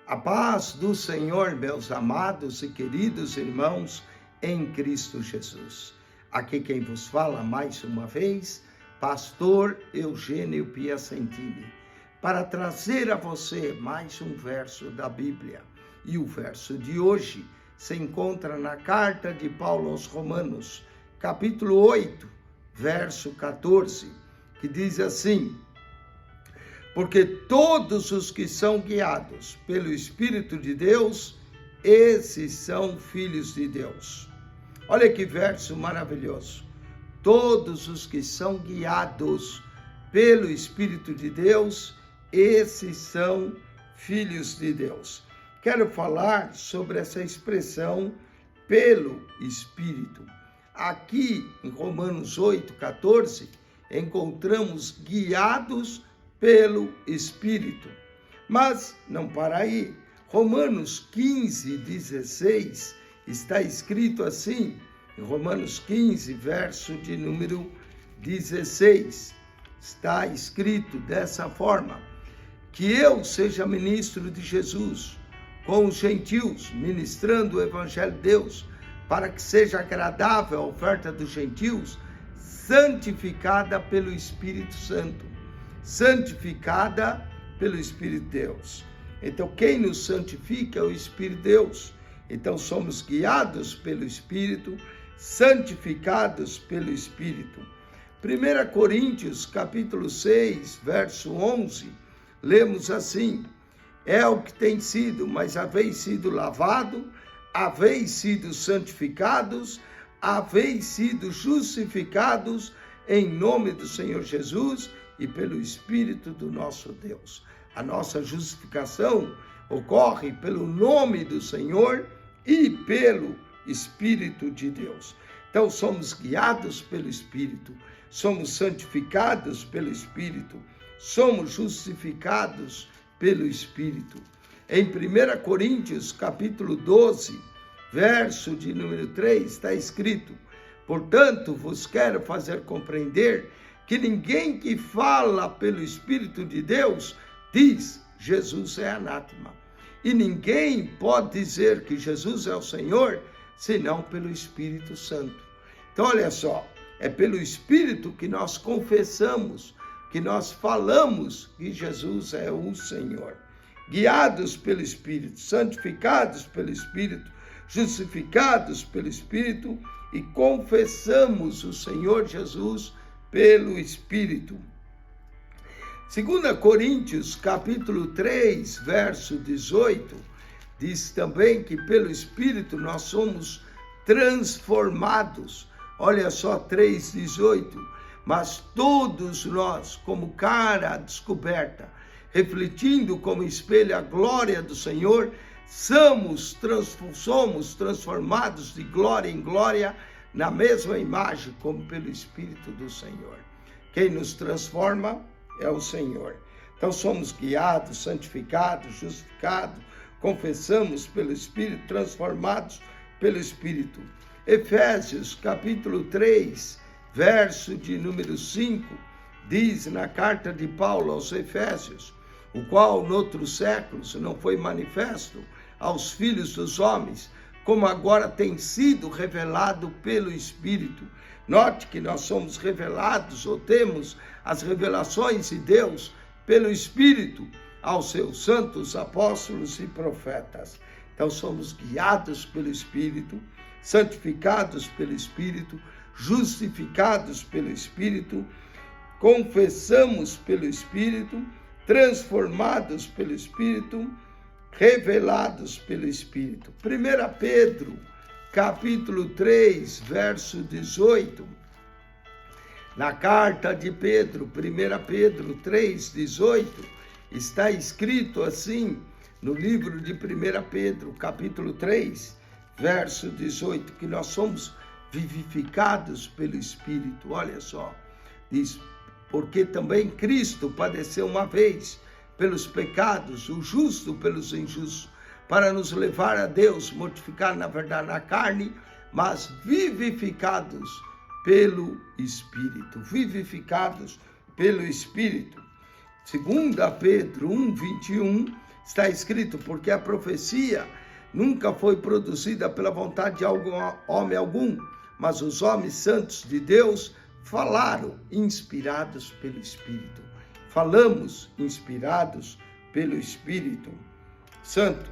A paz do Senhor, meus amados e queridos irmãos em Cristo Jesus. Aqui quem vos fala mais uma vez, pastor Eugênio Piacentini, para trazer a você mais um verso da Bíblia. E o verso de hoje se encontra na carta de Paulo aos Romanos, capítulo 8, verso 14, que diz assim: porque todos os que são guiados pelo Espírito de Deus, esses são filhos de Deus. Olha que verso maravilhoso. Todos os que são guiados pelo Espírito de Deus, esses são filhos de Deus. Quero falar sobre essa expressão pelo Espírito. Aqui em Romanos 8, 14, encontramos guiados pelo Espírito. Mas não para aí. Romanos 15, 16, está escrito assim, em Romanos 15, verso de número 16, está escrito dessa forma: que eu seja ministro de Jesus, com os gentios, ministrando o Evangelho de Deus, para que seja agradável a oferta dos gentios, santificada pelo Espírito Santo. Santificada pelo Espírito de Deus. Então, quem nos santifica é o Espírito de Deus. Então, somos guiados pelo Espírito, santificados pelo Espírito. 1 Coríntios, capítulo 6, verso 11, lemos assim: é o que tem sido, mas haveis sido lavado, haveis sido santificados, haveis sido justificados em nome do Senhor Jesus e pelo Espírito do nosso Deus. A nossa justificação ocorre pelo nome do Senhor e pelo Espírito de Deus. Então, somos guiados pelo Espírito, somos santificados pelo Espírito, somos justificados pelo Espírito. Em 1 Coríntios, capítulo 12, verso de número 3, está escrito: portanto, vos quero fazer compreender que ninguém que fala pelo Espírito de Deus diz Jesus é anátema. E ninguém pode dizer que Jesus é o Senhor senão pelo Espírito Santo. Então, olha só, é pelo Espírito que nós confessamos, que nós falamos que Jesus é o Senhor. Guiados pelo Espírito, santificados pelo Espírito, justificados pelo Espírito e confessamos o Senhor Jesus pelo Espírito. 2 Coríntios, capítulo 3, verso 18, diz também que pelo Espírito nós somos transformados. Olha só, 3:18, mas todos nós, como cara descoberta, refletindo como espelho a glória do Senhor, somos transformados de glória em glória, na mesma imagem como pelo Espírito do Senhor. Quem nos transforma é o Senhor. Então somos guiados, santificados, justificados, confessamos pelo Espírito, transformados pelo Espírito. Efésios capítulo 3, verso de número 5, diz na carta de Paulo aos Efésios: o qual noutros séculos não foi manifesto aos filhos dos homens, como agora tem sido revelado pelo Espírito. Note que nós somos revelados, ou temos as revelações de Deus pelo Espírito aos seus santos apóstolos e profetas. Então somos guiados pelo Espírito, santificados pelo Espírito, justificados pelo Espírito, confessamos pelo Espírito, transformados pelo Espírito, revelados pelo Espírito. 1 Pedro, capítulo 3, verso 18. Na carta de Pedro, 1 Pedro 3, 18, está escrito assim, no livro de 1 Pedro, capítulo 3, verso 18, que nós somos vivificados pelo Espírito. Olha só, diz: porque também Cristo padeceu uma vez pelos pecados, o justo pelos injustos, para nos levar a Deus, mortificar na verdade na carne, mas vivificados pelo Espírito. Vivificados pelo Espírito. 2 Pedro 1:21 Está escrito, porque a profecia nunca foi produzida pela vontade de homem algum, mas os homens santos de Deus falaram inspirados pelo Espírito. Falamos inspirados pelo Espírito Santo.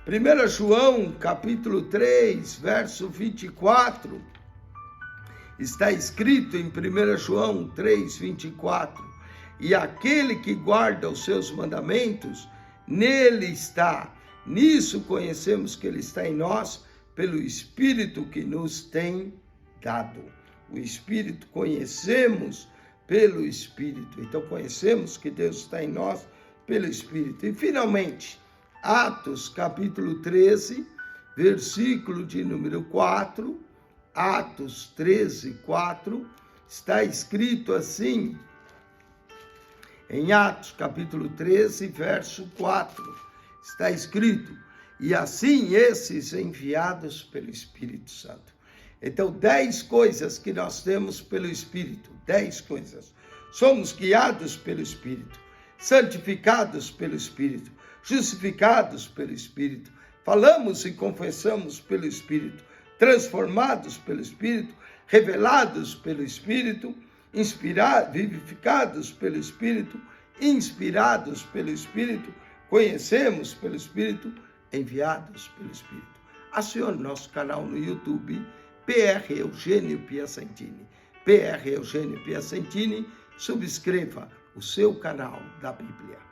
1 João, capítulo 3, verso 24, está escrito em 1 João 3, 24, e aquele que guarda os seus mandamentos, nele está. Nisso conhecemos que ele está em nós, pelo Espírito que nos tem dado. O Espírito conhecemos pelo Espírito. Então conhecemos que Deus está em nós pelo Espírito. E finalmente, Atos capítulo 13, versículo de número 4, Atos 13, 4, está escrito assim, em Atos capítulo 13, verso 4, está escrito, e assim esses enviados pelo Espírito Santo. Então, 10 coisas que nós temos pelo Espírito, 10 coisas. Somos guiados pelo Espírito, santificados pelo Espírito, justificados pelo Espírito, falamos e confessamos pelo Espírito, transformados pelo Espírito, revelados pelo Espírito, inspirados, vivificados pelo Espírito, inspirados pelo Espírito, conhecemos pelo Espírito, enviados pelo Espírito. Acione nosso canal no YouTube, PR Eugênio Piacentini. PR Eugênio Piacentini, subscreva o seu canal da Bíblia.